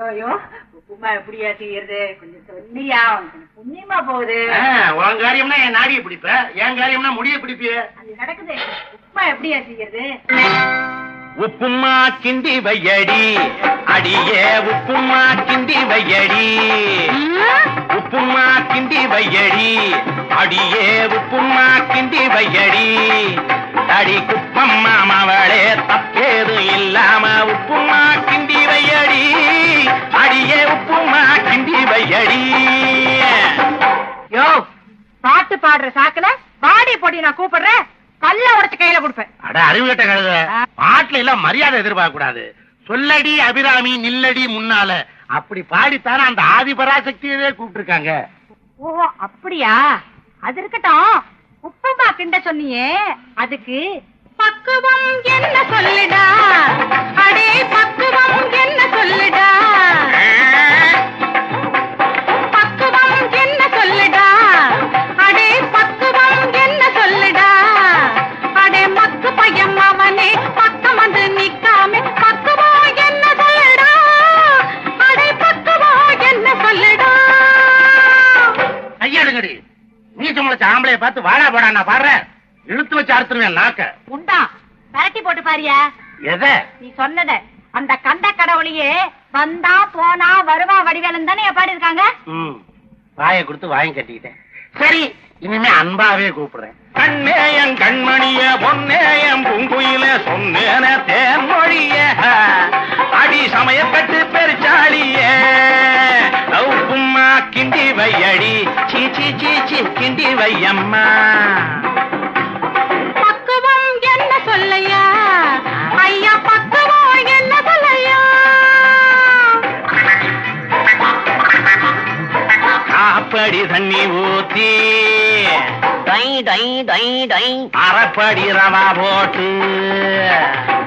ஐயோ உப்புமா எப்படியா செய்யறது கொஞ்சம் சொல்லியா புண்ணியமா போகுது. உன் காரியம்னா என் நாடியை பிடிப்ப, என் காரியம்னா முடிய பிடிப்பிய. அது நடக்குது. உப்புமா எப்படியா செய்யறது? உப்புமா கிண்டி வையடி அடியே, உப்புமா கிண்டி வையடி, உப்புமா கிண்டி வையடி அடியே, உப்புமா கிண்டி வையடி. அடி குப்பம் மாமவளே தப்பேது இல்லாம உப்புமா கிண்டி வையடி அடியே, உப்புமா கிண்டி வையடி. யோ பாட்டு பாடுற சாக்குல பாடி போட்டி நான் கூப்பிடுறேன், கல்ல உடைச்சு கையில கொடுப்பேன். அட அறிவு கட்ட கழுத, பாட்டுல எல்லாம் மரியாதை எதிர்பார்க்க கூடாது. சொல்லடி அபிராமி நில்லடி முன்னால, அப்படி பாடித்தானே அந்த ஆதிபராசக்தியவே கூப்பிட்டு. ஓ அப்படியா? அது இருக்கட்டும். உப்புமா கிண்ட சொன்னியே, அதுக்கு பக்குவம் என்ன சொல்லுடா, அடே பக்குவம் என்ன சொல்லுடா, பக்குவம் என்ன சொல்லுடா, அடே பக்குவம் என்ன சொல்லுடா, அடே மக்கு பையன் அவனே பக்கம் வந்து நிக்காம பக்குவம் என்ன சொல்லுடா, அடே பக்குவம் என்ன சொல்லுடா. ஐயாடுங்கடி, நீ சம்பளச்ச ஆம்பளைய பார்த்து வாடா போடா நான் பாடுறேன், இழுத்து வச்சு அறுத்துருவேன் நாக்க. உண்டா பரட்டி போட்டு பாரியா? எத நீ சொன்னத அந்த கண்ட கடவுளையே வந்தா போனா வருவா வடிவேலன் தானே பாடி இருக்காங்க. வாயை கொடுத்து வாயும் கட்டிக்கிட்டேன். சரி, இனிமே அன்பாவே கூப்பிடுறேன். கண்ணேயம் கண்மணிய பொன்னேயம் பூங்குயில சொன்னேன தேன்மொழிய அடி சமயப்பட்டு பெருச்சாளிய உப்புமா கிண்டி வையடி சீச்சி சீச்சி கிண்டி வையம்மா. பக்குவம் என்ன சொல்லையா ஐயா, பக்குவம் என்ன சொல்லையா. காப்படி தண்ணி ஊத்தி டை டை டை டை அரைப்படி ரவா போட்டு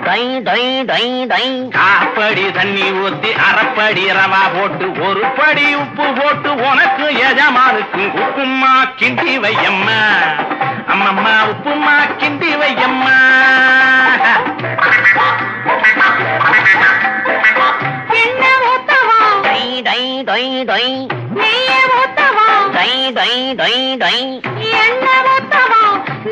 டை டை டை டை. காப்படி தண்ணி ஊத்தி அரைப்படி ரவா போட்டு ஒரு படி உப்பு போட்டு உனக்கு எஜமானுக்கு உப்புமா கிண்டி வையம்மா. அம்மம்மா உப்புமா கிண்டி வையம்மா. என்ன ஊத்தவா டை டை டை டை, நெய்ய ஊத்தவா டை டை டை டை, என்ன ஊத்தவா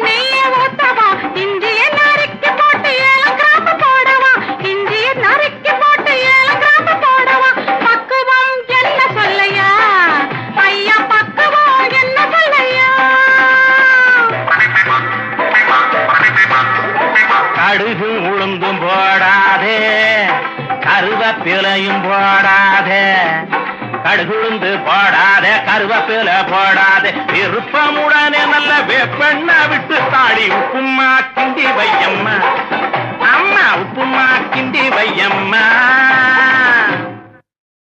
நெய்ய ஊத்தவா, இஞ்சிய நறுக்கி போட்டு 7 கிராம்பு போடவா, இஞ்சிய நறுக்கி போட்டு 7 கிராம்பு போடவா. பக்குவம் என்ன சொல்லையா ஐயா, பக்குவம் என்ன சொல்லையா. கடுகு உளுந்தும் போடாதே, கருவேப்பிலையும் போடாதே, கடுகுளுந்து போடாதே, கருவேப்பிலை போடாதே, விருப்பமுடனே நல்ல வேப்பெண்ண விட்டு தாடி உப்புமா கிண்டி வையம்மா. அம்மா உப்புமா கிண்டி வையம்மா.